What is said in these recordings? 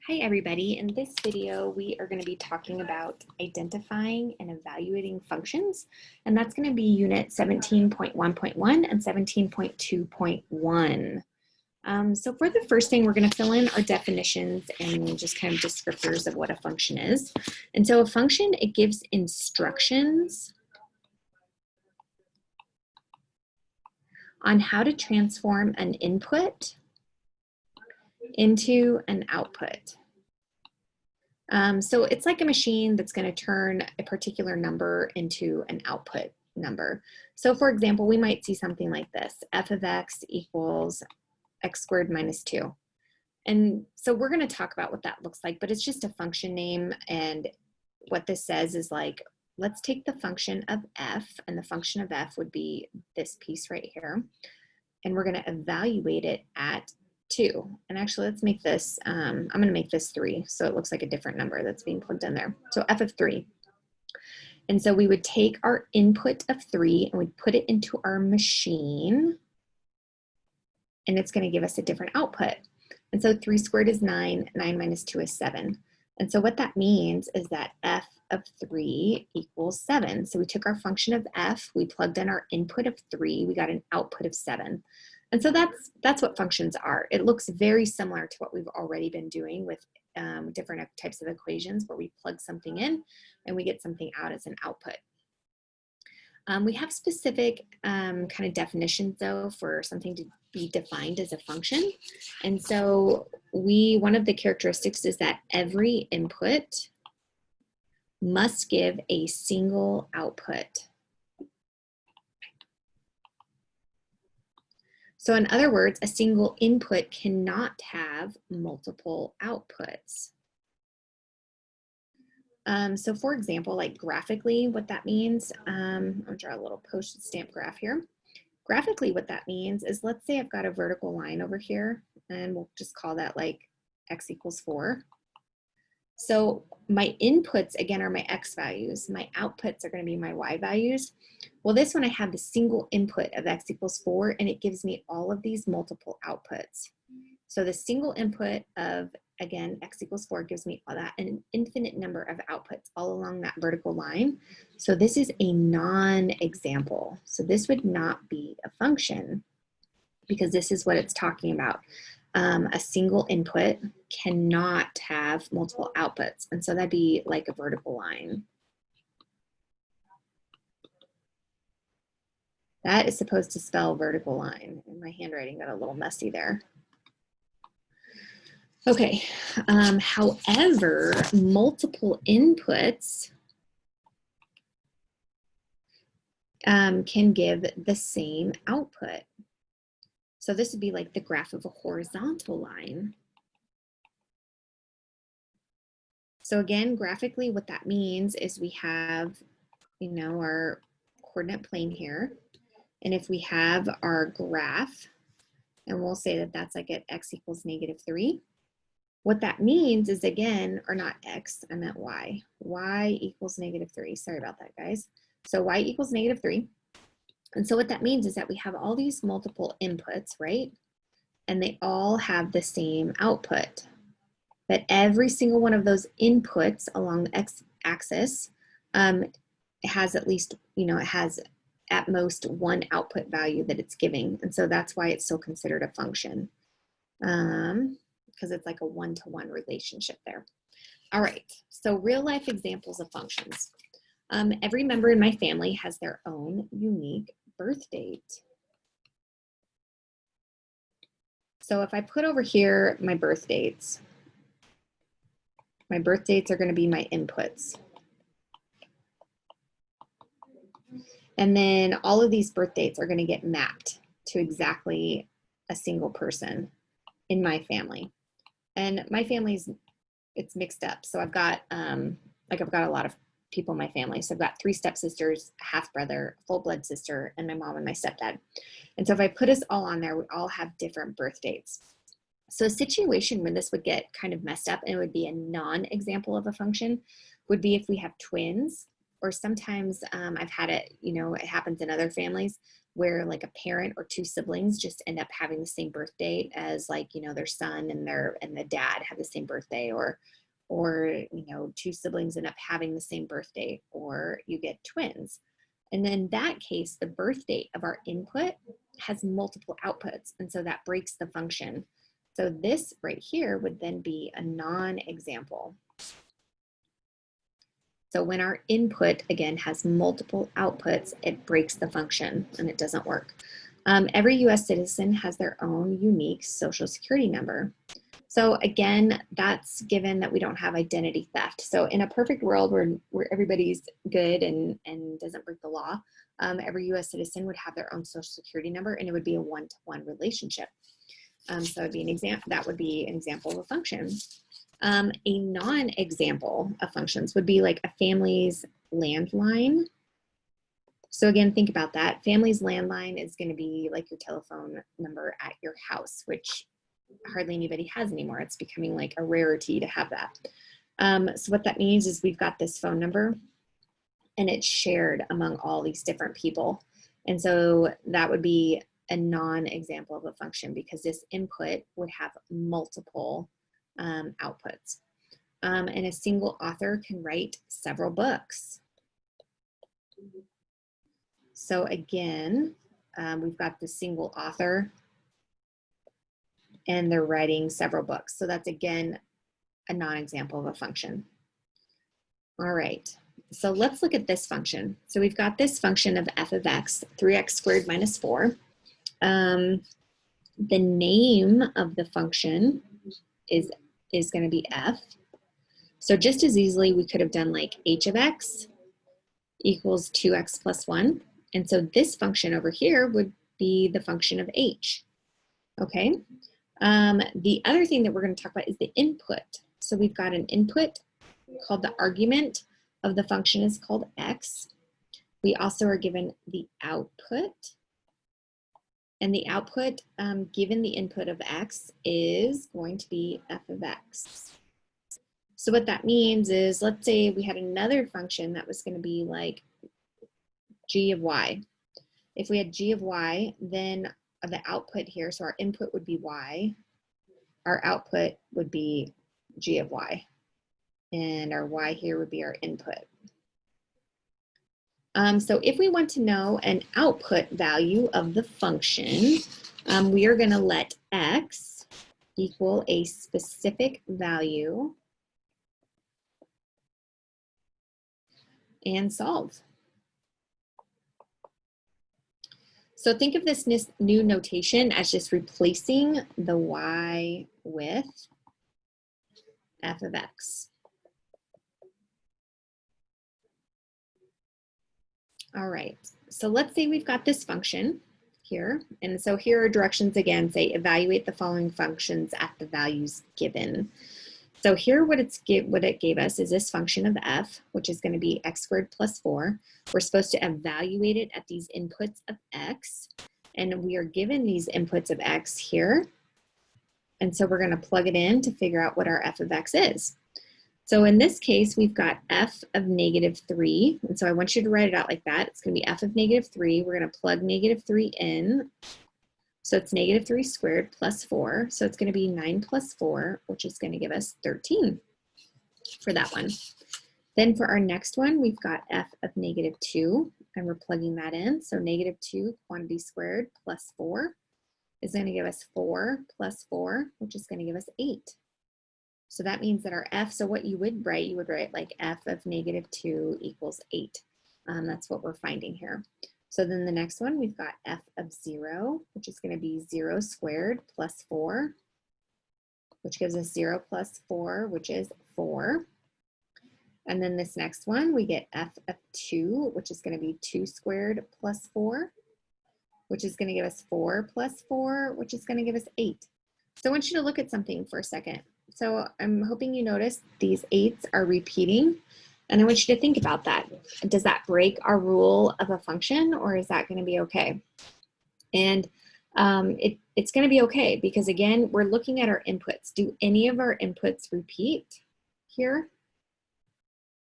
Hi everybody, in this video we are going to be talking about identifying and evaluating functions, and that's going to be unit 17.1.1 and 17.2.1. So for the first thing, we're going to fill in our definitions and just kind of descriptors of what a function is. And so a function, it gives instructions on how to transform an input into an output. So it's like a machine that's going to turn a particular number into an output number. So for example, we might see something like this: f of x equals x squared minus 2. And so we're going to talk about what that looks like, but it's just a function name. And what this says is like, let's take the function of f, and the function of f would be this piece right here. And we're going to evaluate it at 2. And actually, let's make this, I'm going to make this 3. So it looks like a different number that's being plugged in there. So f of 3. And so we would take our input of 3 and we'd put it into our machine. And it's going to give us a different output. And so 3 squared is 9, 9 minus 2 is 7. And so what that means is that f of 3 equals 7. So we took our function of f, we plugged in our input of 3, we got an output of 7. And so that's what functions are. It looks very similar to what we've already been doing with different types of equations where we plug something in and we get something out as an output. We have specific kind of definitions though for something to be defined as a function. And so one of the characteristics is that every input must give a single output. So in other words, a single input cannot have multiple outputs. So for example, like graphically, what that means, I'll draw a little postage stamp graph here. Graphically, what that means is, let's say I've got a vertical line over here, and we'll just call that like x equals 4. So my inputs, again, are my x values. My outputs are going to be my y values. Well, this one I have the single input of x equals 4, and it gives me all of these multiple outputs. So the single input of, again, x equals 4 gives me all that, an infinite number of outputs all along that vertical line. So this is a non-example. So this would not be a function because this is what it's talking about. A single input cannot have multiple outputs. And so that'd be like a vertical line. That is supposed to spell vertical line. And my handwriting got a little messy there. Okay, however, multiple inputs can give the same output. So this would be like the graph of a horizontal line. So again, graphically, what that means is we have, our coordinate plane here. And if we have our graph, and we'll say that that's like at x equals -3. What that means is, again, or not x, I meant y. Y equals -3. Sorry about that, guys. So y equals -3. And so what that means is that we have all these multiple inputs, right? And they all have the same output. But every single one of those inputs along the x-axis has at least, it has at most one output value that it's giving. And so that's why it's still considered a function. Because it's like a one-to-one relationship there. All right, so real life examples of functions. Every member in my family has their own unique birth date. So if I put over here my birth dates are going to be my inputs. And then all of these birth dates are going to get mapped to exactly a single person in my family. And my family's, it's mixed up. So I've got, I've got a lot of people in my family. So I've got 3 stepsisters, a half brother, a full blood sister, and my mom and my stepdad. And so if I put us all on there, we all have different birth dates. So a situation when this would get kind of messed up and it would be a non-example of a function would be if we have twins Or sometimes I've had it, you know, it happens in other families where like a parent or two siblings just end up having the same birth date as like, you know, their son and the dad have the same birthday, or you know, two siblings end up having the same birth date, or you get twins. And then in that case, the birth date of our input has multiple outputs, and so that breaks the function. So this right here would then be a non-example. So when our input, again, has multiple outputs, it breaks the function and it doesn't work. Every US citizen has their own unique social security number. So again, that's given that we don't have identity theft. So in a perfect world where everybody's good and doesn't break the law, every US citizen would have their own social security number, and it would be a one-to-one relationship. So it'd be an example, that would be an example of a function. A non-example of functions would be like a family's landline. So again, think about that. Family's landline is going to be like your telephone number at your house, which hardly anybody has anymore. It's becoming like a rarity to have that. So what that means is we've got this phone number and it's shared among all these different people. And so that would be a non-example of a function because this input would have multiple outputs. And a single author can write several books. So again, we've got the single author and they're writing several books. So that's again, a non-example of a function. All right, so let's look at this function. So we've got this function of f of x, 3x squared minus 4. The name of the function is going to be f. So just as easily, we could have done like h of x equals 2x plus 1. And so this function over here would be the function of h. Okay. The other thing that we're going to talk about is the input. So we've got an input called the argument of the function is called x. We also are given the output. And the output, given the input of x, is going to be f of x. So what that means is, let's say we had another function that was going to be like g of y. If we had g of y, then the output here, so our input would be y, our output would be g of y, and our y here would be our input. So if we want to know an output value of the function, we are going to let x equal a specific value and solve. So think of this new notation as just replacing the y with f of x. All right, so let's say we've got this function here. And so here are directions again, say evaluate the following functions at the values given. So here what it gave us is this function of f, which is going to be x squared plus 4. We're supposed to evaluate it at these inputs of x. And we are given these inputs of x here. And so we're going to plug it in to figure out what our f of x is. So in this case, we've got f of negative 3. And so I want you to write it out like that. It's going to be f of negative 3. We're going to plug negative 3 in. So it's negative 3 squared plus 4. So it's going to be 9 plus 4, which is going to give us 13 for that one. Then for our next one, we've got f of negative 2, and we're plugging that in. So negative 2 quantity squared plus 4 is going to give us 4 plus 4, which is going to give us 8. So that means that our f, so what you would write like f of negative 2 equals 8. That's what we're finding here. So then the next one, we've got f of 0, which is going to be 0 squared plus 4, which gives us 0 plus 4, which is 4. And then this next one, we get f of 2, which is going to be 2 squared plus 4, which is going to give us 4 plus 4, which is going to give us 8. So I want you to look at something for a second. So I'm hoping you notice these 8s are repeating, and I want you to think about that. Does that break our rule of a function, or is that going to be okay? And it's going to be okay because, again, we're looking at our inputs. Do any of our inputs repeat here?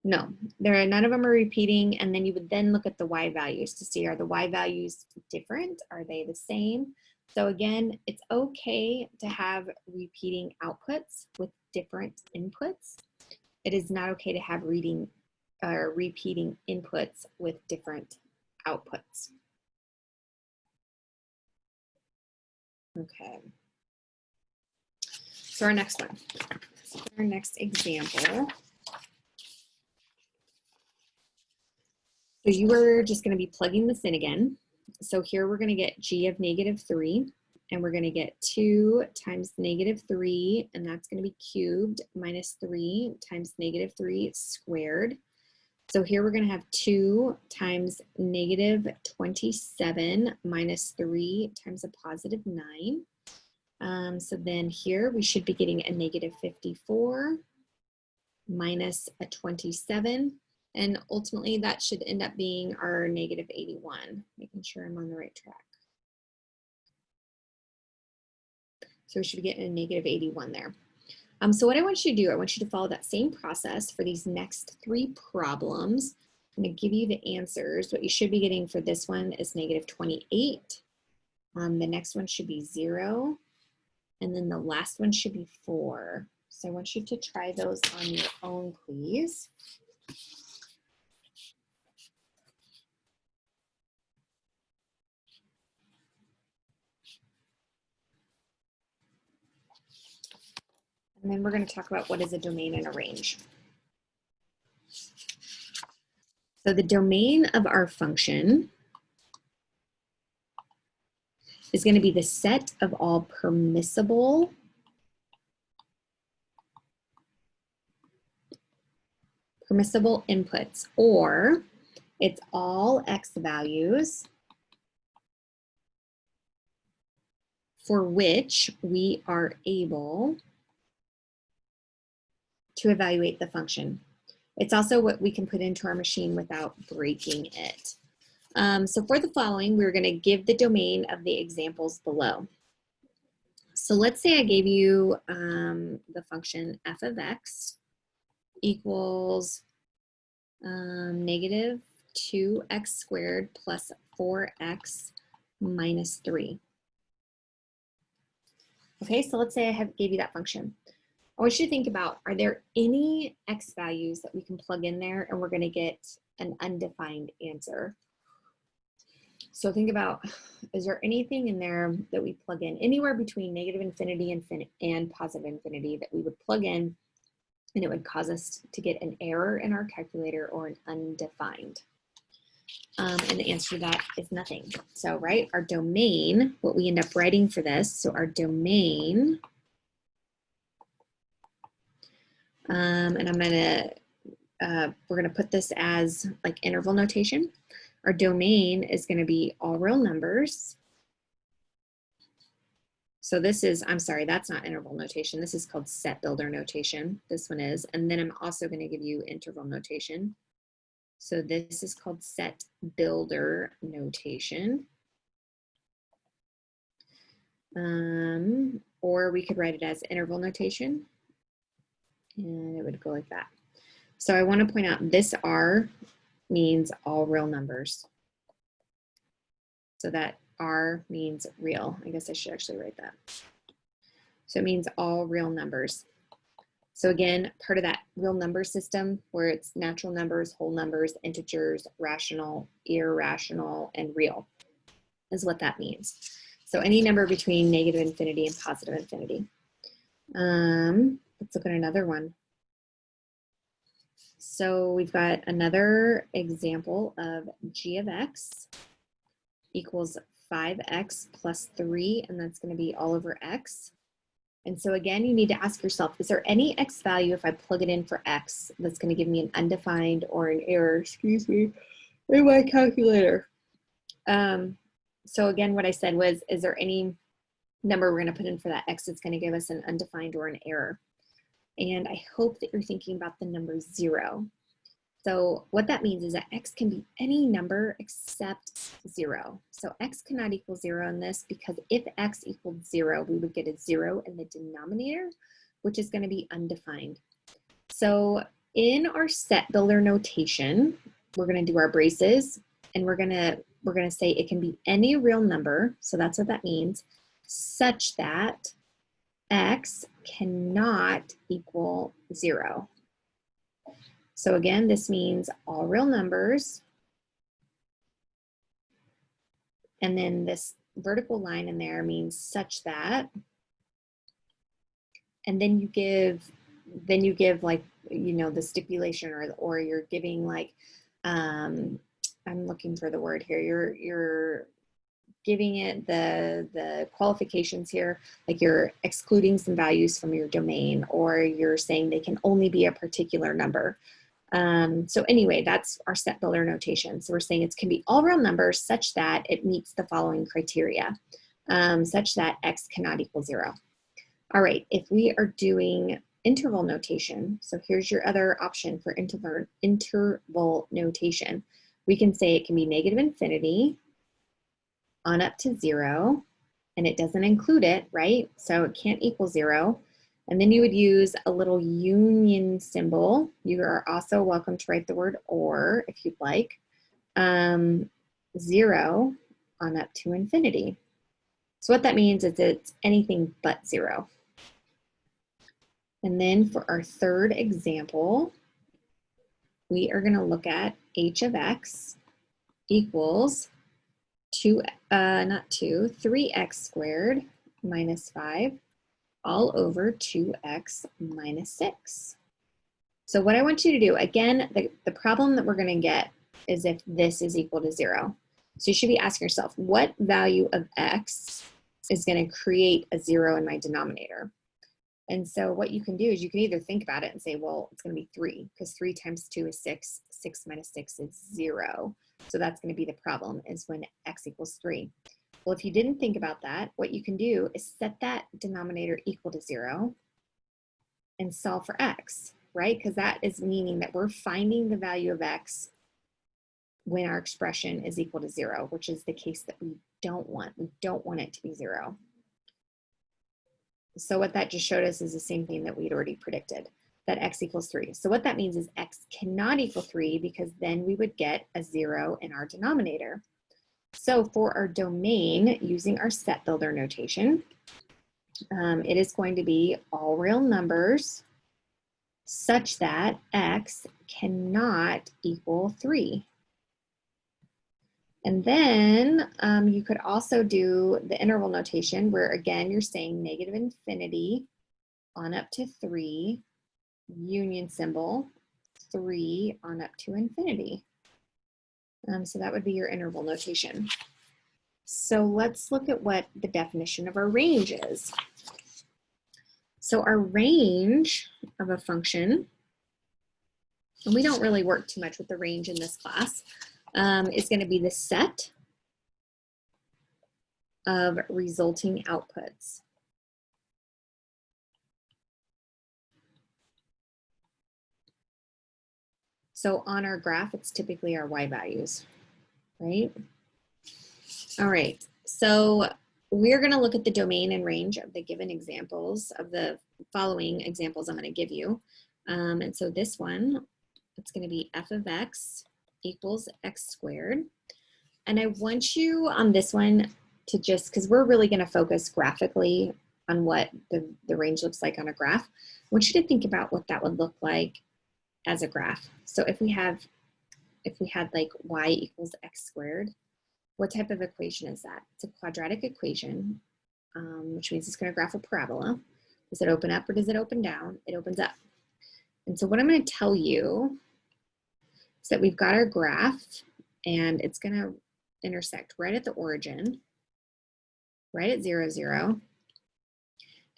No, none of them are repeating. And then you would then look at the Y values to see, are the Y values different? Are they the same? So again, it's okay to have repeating outputs with different inputs. It is not okay to have repeating inputs with different outputs. Okay. So our next one, our next example. So you are just going to be plugging this in again. So here we're going to get g of -3, and we're going to get 2 times -3, and that's going to be cubed, minus 3 times -3 squared. So here we're going to have 2 times -27 minus 3 times a positive 9. So then here we should be getting a -54 minus a 27. And ultimately that should end up being our -81, making sure I'm on the right track. So we should be getting a -81 there. So what I want you to do, I want you to follow that same process for these next 3 problems. I'm going to give you the answers. What you should be getting for this one is -28. The next one should be 0. And then the last one should be 4. So I want you to try those on your own, please. And then we're going to talk about what is a domain and a range. So the domain of our function is going to be the set of all permissible inputs, or it's all x values for which we are able to evaluate the function. It's also what we can put into our machine without breaking it. So for the following, we're going to give the domain of the examples below. So let's say I gave you the function f of x equals -2x squared plus 4x minus 3. Okay, so let's say I gave you that function. I want you to think about, are there any x values that we can plug in there and we're going to get an undefined answer? So think about, is there anything in there that we plug in anywhere between -infinity and positive infinity that we would plug in and it would cause us to get an error in our calculator or an undefined? And the answer to that is nothing. So, right, our domain, what we end up writing for this, so our domain, and we're gonna put this as like interval notation. Our domain is gonna be all real numbers. So this is, I'm sorry, that's not interval notation. This is called set builder notation. This one is, and then I'm also gonna give you interval notation. So this is called set builder notation. Or we could write it as interval notation, and it would go like that. So I want to point out this R means all real numbers. So that R means real. I guess I should actually write that. So it means all real numbers. So again, part of that real number system where it's natural numbers, whole numbers, integers, rational, irrational, and real is what that means. So any number between -infinity and positive infinity. Let's look at another one. So we've got another example of g of x equals 5x plus 3, and that's going to be all over x. And so again, you need to ask yourself, is there any x value if I plug it in for x that's going to give me an undefined or an error, excuse me, in my calculator? So again, what I said was, is there any number we're going to put in for that x that's going to give us an undefined or an error? And I hope that you're thinking about the number 0. So what that means is that x can be any number except 0. So x cannot equal 0 in this, because if x equaled 0, we would get a 0 in the denominator, which is going to be undefined. So in our set builder notation, we're going to do our braces, and we're going to say it can be any real number, so that's what that means, such that x cannot equal 0. So again, this means all real numbers, and then this vertical line in there means such that, and then you give like, you know, the stipulation, or you're giving like, I'm looking for the word here, you're giving it the qualifications here, like you're excluding some values from your domain, or you're saying they can only be a particular number. So anyway, that's our set builder notation. So we're saying it can be all real numbers such that it meets the following criteria, such that x cannot equal 0. All right, if we are doing interval notation, so here's your other option for interval notation. We can say it can be negative infinity on up to 0, and it doesn't include it, right? So it can't equal 0. And then you would use a little union symbol. You are also welcome to write the word or if you'd like. 0 on up to infinity. So what that means is it's anything but 0. And then for our third example, we are going to look at h of x equals 3x squared minus 5 all over 2x minus 6. So what I want you to do, again, the problem that we're going to get is if this is equal to 0. So you should be asking yourself, what value of x is going to create a 0 in my denominator? And so what you can do is you can either think about it and say, well, it's going to be 3, because 3 times 2 is 6. 6 minus 6 is 0. So that's going to be the problem, is when x equals 3. Well, if you didn't think about that, what you can do is set that denominator equal to 0 and solve for x, right? Because that is meaning that we're finding the value of x when our expression is equal to 0, which is the case that we don't want. We don't want it to be 0. So what that just showed us is the same thing that we'd already predicted, that x equals 3. So what that means is x cannot equal 3, because then we would get a 0 in our denominator. So for our domain, using our set builder notation, it is going to be all real numbers such that x cannot equal 3. And then you could also do the interval notation where, again, you're saying negative infinity on up to 3, union symbol, 3 on up to infinity. So that would be your interval notation. So let's look at what the definition of our range is. So our range of a function, and we don't really work too much with the range in this class, is going to be the set of resulting outputs. So on our graph, it's typically our y values, right? All right, so we're going to look at the domain and range of the given examples, of the following examples I'm going to give you. And so this one, it's going to be f of x equals x squared. And I want you on this one to just, because we're really going to focus graphically on what the range looks like on a graph, I want you to think about what that would look like as a graph. So if we had like y equals x squared, what type of equation is that? It's a quadratic equation, which means it's going to graph a parabola. Does it open up or does it open down? It opens up. And so what I'm going to tell you is that we've got our graph, and it's going to intersect right at the origin, right at 0, 0.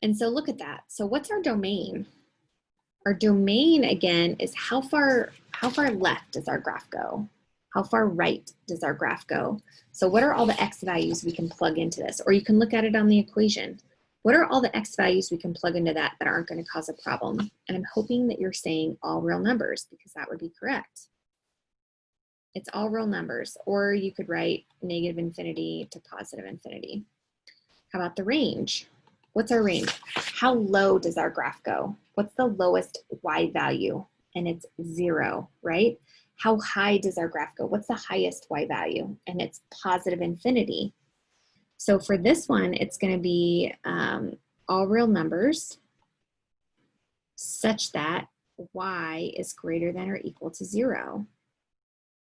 And so look at that. So what's our domain? Our domain, again, is how far left does our graph go? How far right does our graph go? So what are all the x values we can plug into this? Or you can look at it on the equation. What are all the x values we can plug into that aren't going to cause a problem? And I'm hoping that you're saying all real numbers, because that would be correct. It's all real numbers. Or you could write negative infinity to positive infinity. How about the range? What's our range? How low does our graph go? What's the lowest y value and it's 0, right? How high does our graph go? What's the highest y value? And it's positive infinity. So for this one, it's going to be all real numbers such that y is greater than or equal to 0.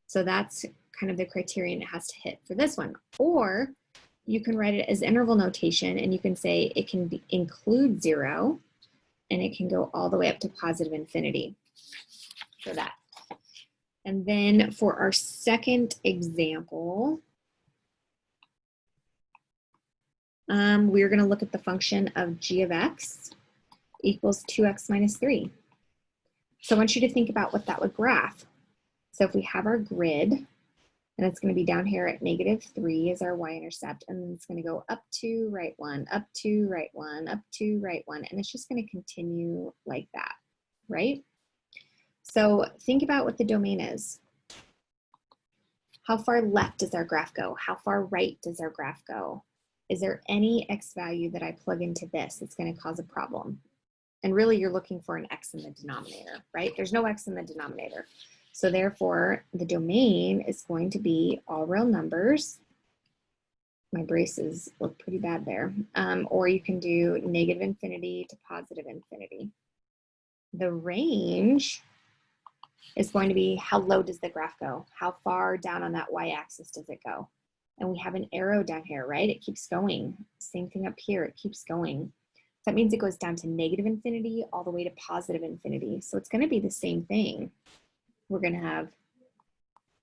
So that's kind of the criterion it has to hit for this one. Or you can write it as interval notation, and you can say it can include 0, and it can go all the way up to positive infinity for that. And then for our second example, we're going to look at the function of g of x equals 2x minus 3. So I want you to think about what that would graph. So if we have our grid, and it's going to be down here at -3 is our y-intercept, and it's going to go up 2, right 1, up 2, right 1, up 2, right 1, and it's just going to continue like that, right? So think about what the domain is. How far left does our graph go? How far right does our graph go? Is there any x value that I plug into this that's going to cause a problem? And really, you're looking for an x in the denominator, right? There's no x in the denominator. So therefore, the domain is going to be all real numbers. My braces look pretty bad there. Or you can do -infinity to positive infinity. The range is going to be how low does the graph go? How far down on that y-axis does it go? And we have an arrow down here, right? It keeps going. Same thing up here, it keeps going. That means it goes down to -infinity all the way to positive infinity. So it's going to be the same thing. We're going to have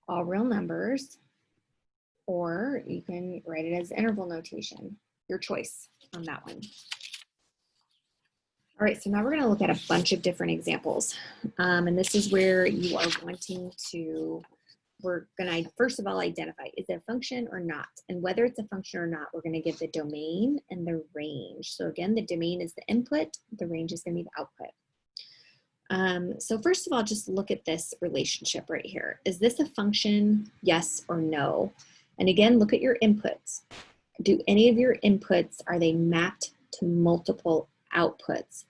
all real numbers, or you can write it as interval notation. Your choice on that one. All right, so now we're going to look at a bunch of different examples. And this is where you are wanting to, we're going to first of all identify, is it a function or not? And whether it's a function or not, we're going to give the domain and the range. So again, the domain is the input, the range is going to be the output. So first of all, just look at this relationship right here. Is this a function, yes or no? And again, look at your inputs. Do any of your inputs, are they mapped to multiple outputs?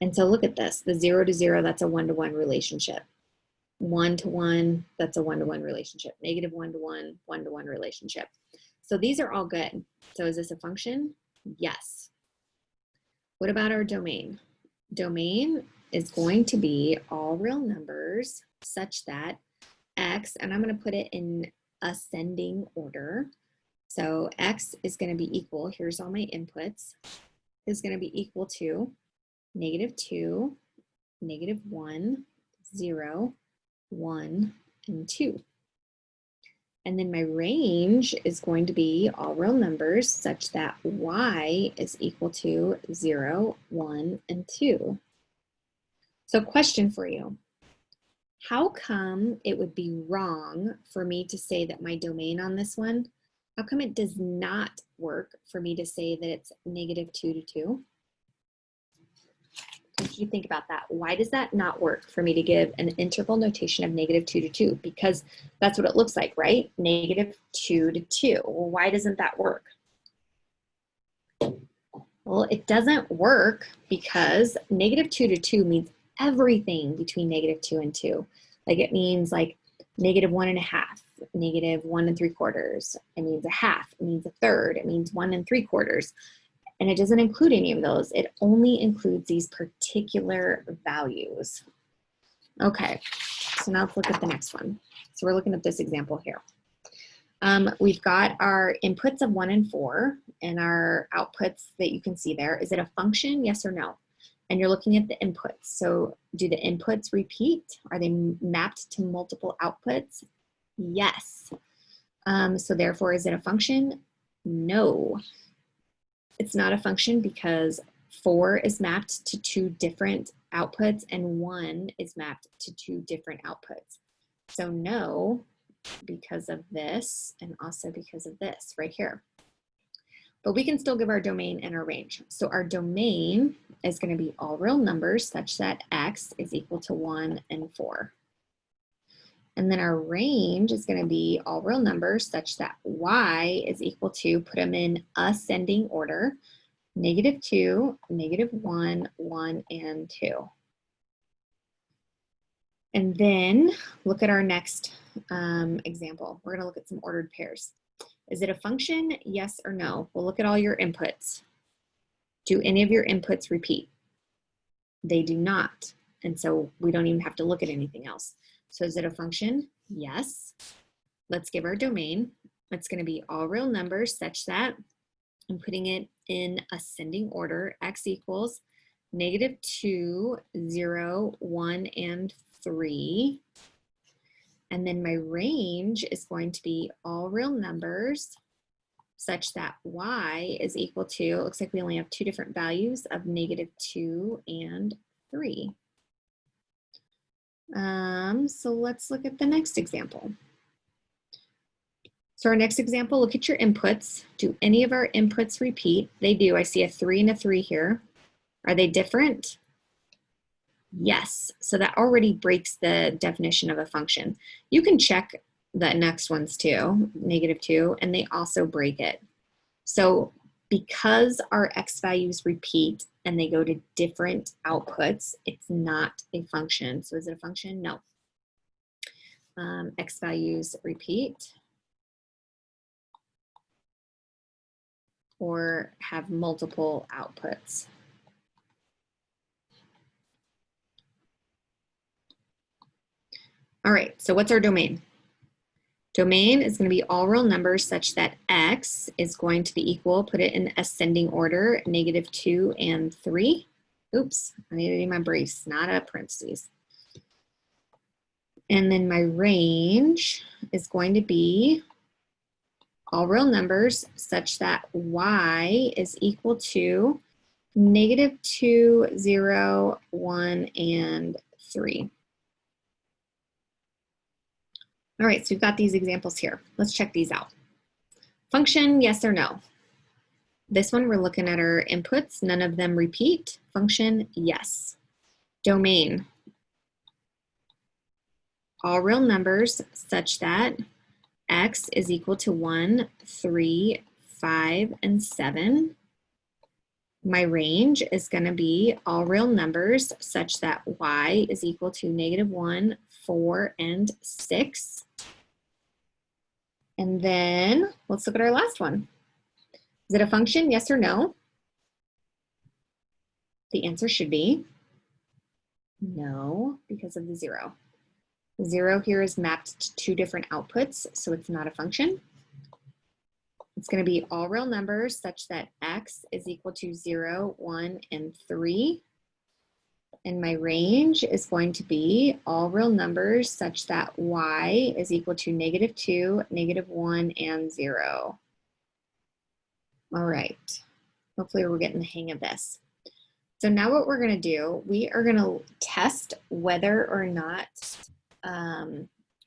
And so look at this, the 0 to 0, that's a 1-to-1 relationship. 1 to 1, that's a 1-to-1 relationship. -1 to 1, 1-to-1 relationship. So these are all good. So is this a function? Yes. What about our domain? Domain is going to be all real numbers such that x, and I'm going to put it in ascending order. So x is going to be equal, here's all my inputs, is going to be equal to -2, -1, 0, 1, and 2. And then my range is going to be all real numbers such that y is equal to 0, 1, and 2. So question for you. How come it would be wrong for me to say that my domain on this one, how come it does not work for me to say that it's -2 to 2? If you think about that, why does that not work for me to give an interval notation of -2 to 2? Because that's what it looks like, right? -2 to 2. Well, why doesn't that work? Well, it doesn't work because -2 to 2 means everything between -2 and 2. Like it means like -1 1/2, -1 3/4. It means a half, it means a third, it means 1 3/4. And it doesn't include any of those. It only includes these particular values. Okay, so now let's look at the next one. So we're looking at this example here. We've got our inputs of 1 and 4 and our outputs that you can see there. Is it a function, yes or no? And you're looking at the inputs. So do the inputs repeat? Are they mapped to multiple outputs? Yes. So therefore, is it a function? No. It's not a function because 4 is mapped to 2 different outputs and 1 is mapped to 2 different outputs. So no, because of this and also because of this right here. But we can still give our domain and our range. So our domain is going to be all real numbers such that x is equal to 1 and 4. And then our range is going to be all real numbers such that y is equal to, put them in ascending order, -2, -1, 1, and 2. And then look at our next example. We're gonna look at some ordered pairs. Is it a function, yes or no? We'll look at all your inputs. Do any of your inputs repeat? They do not. And so we don't even have to look at anything else. So is it a function? Yes. Let's give our domain. It's gonna be all real numbers such that I'm putting it in ascending order. X equals -2, 0, 1, and 3. And then my range is going to be all real numbers such that y is equal to, it looks like we only have two different values of -2 and 3. So let's look at the next example. So our next example, look at your inputs. Do any of our inputs repeat? They do. I see a 3 and a 3 here. Are they different? Yes. So that already breaks the definition of a function. You can check the next ones too, -2, and they also break it. So because our x values repeat and they go to different outputs, it's not a function. So is it a function? No. X values repeat or have multiple outputs. All right, so what's our domain? Domain is going to be all real numbers such that x is going to be equal, put it in ascending order, -2 and 3. Oops, I need it in my brace, not a parentheses. And then my range is going to be all real numbers such that y is equal to -2, 0, 1, and 3. All right, so we've got these examples here. Let's check these out. Function, yes or no? This one, we're looking at our inputs. None of them repeat. Function, yes. Domain, all real numbers such that x is equal to 1, 3, 5, and 7. My range is going to be all real numbers such that y is equal to -1, 4, and 6. And then let's look at our last one. Is it a function, yes or no? The answer should be no, because of the 0. The 0 here is mapped to two different outputs, so it's not a function. It's going to be all real numbers such that x is equal to 0, 1, and 3. And my range is going to be all real numbers such that y is equal to -2, -1, and 0. All right, hopefully we're getting the hang of this. So now what we're going to do, we are going to test whether or not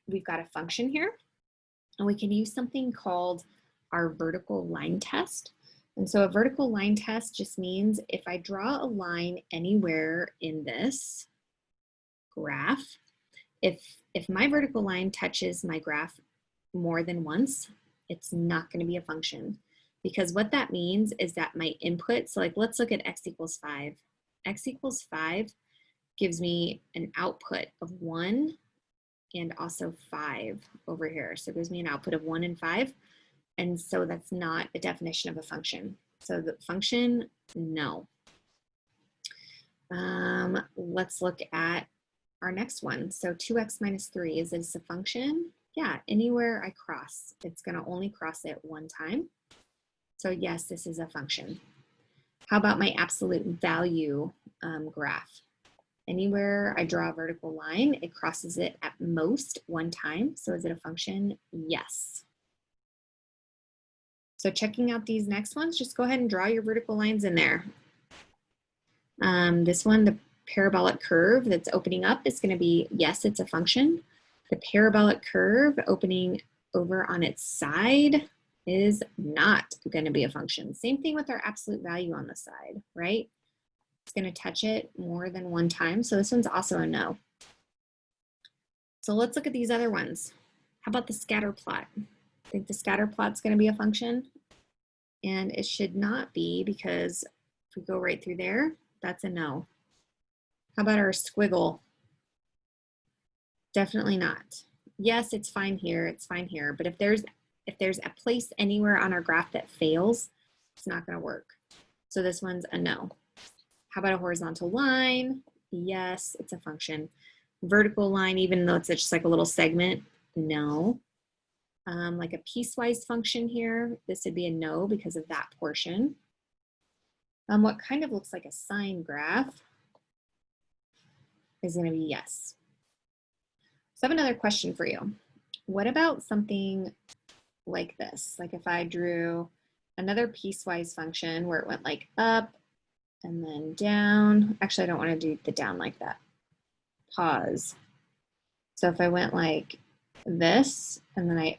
we've got a function here. And we can use something called our vertical line test. And so a vertical line test just means if I draw a line anywhere in this graph, if my vertical line touches my graph more than once, it's not going to be a function. Because what that means is that my input, so like let's look at x equals 5. X equals 5 gives me an output of 1 and also 5 over here. So it gives me an output of 1 and 5. And so that's not a definition of a function. So the function, no. Let's look at our next one. So 2x minus 3, is this a function? Yeah, anywhere I cross, it's going to only cross it one time. So yes, this is a function. How about my absolute value graph? Anywhere I draw a vertical line, it crosses it at most one time. So is it a function? Yes. So checking out these next ones, just go ahead and draw your vertical lines in there. This one, the parabolic curve that's opening up is going to be, yes, it's a function. The parabolic curve opening over on its side is not going to be a function. Same thing with our absolute value on the side, right? It's going to touch it more than one time. So this one's also a no. So let's look at these other ones. How about the scatter plot? I think the scatter plot's going to be a function. And it should not be, because if we go right through there, that's a no. How about our squiggle? Definitely not. Yes, it's fine here, it's fine here, but if there's a place anywhere on our graph that fails, it's not going to work. So this one's a no. How about a horizontal line? Yes, it's a function. Vertical line, even though it's just like a little segment, no. Like a piecewise function here, this would be a no because of that portion. What kind of looks like a sine graph is going to be yes. So I have another question for you. What about something like this? Like if I drew another piecewise function where it went like up and then down. Actually, I don't want to do the down like that. Pause. So if I went like this, and then I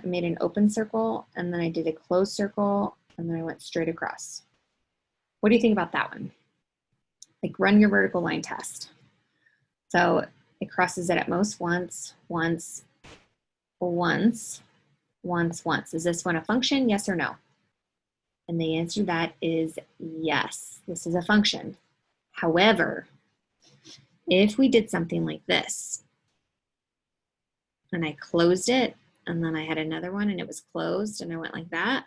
made an open circle, and then I did a closed circle, and then I went straight across. What do you think about that one? Like run your vertical line test. So it crosses it at most once, once, once, once, once. Is this one a function, yes or no? And the answer to that is yes, this is a function. However, if we did something like this, and I closed it, and then I had another one and it was closed, and I went like that,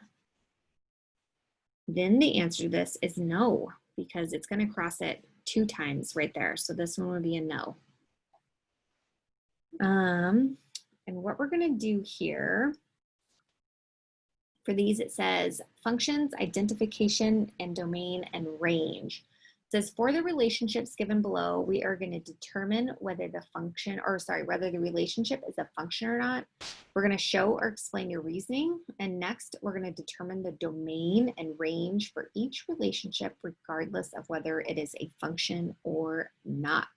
then the answer to this is no, because it's going to cross it 2 times right there. So this one would be a no. And what we're going to do here, for these, it says functions, identification, and domain and range. It says for the relationships given below, we are going to determine whether the function, or sorry, whether the relationship is a function or not. We're going to show or explain your reasoning. And next, we're going to determine the domain and range for each relationship, regardless of whether it is a function or not.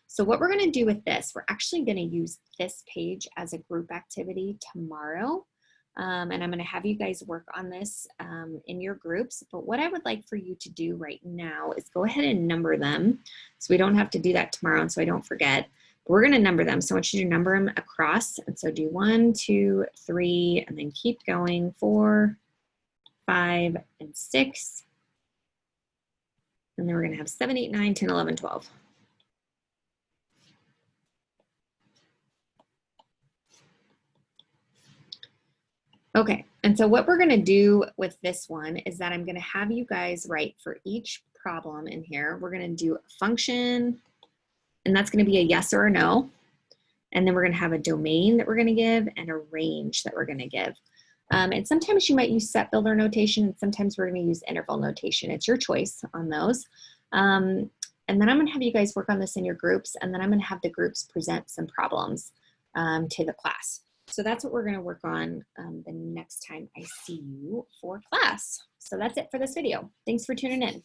So what we're going to do with this, we're actually going to use this page as a group activity tomorrow. And I'm going to have you guys work on this in your groups. But what I would like for you to do right now is go ahead and number them. So we don't have to do that tomorrow, and so I don't forget. But we're going to number them. So I want you to number them across. And so do 1, 2, 3, and then keep going. 4, 5, and 6. And then we're going to have 7, 8, 9, 10, 11, 12. Okay, and so what we're going to do with this one is that I'm going to have you guys write for each problem in here. We're going to do a function, and that's going to be a yes or a no. And then we're going to have a domain that we're going to give and a range that we're going to give. And sometimes you might use set builder notation, and sometimes we're going to use interval notation. It's your choice on those. And then I'm going to have you guys work on this in your groups, and then I'm going to have the groups present some problems to the class. So that's what we're going to work on the next time I see you for class. So that's it for this video. Thanks for tuning in.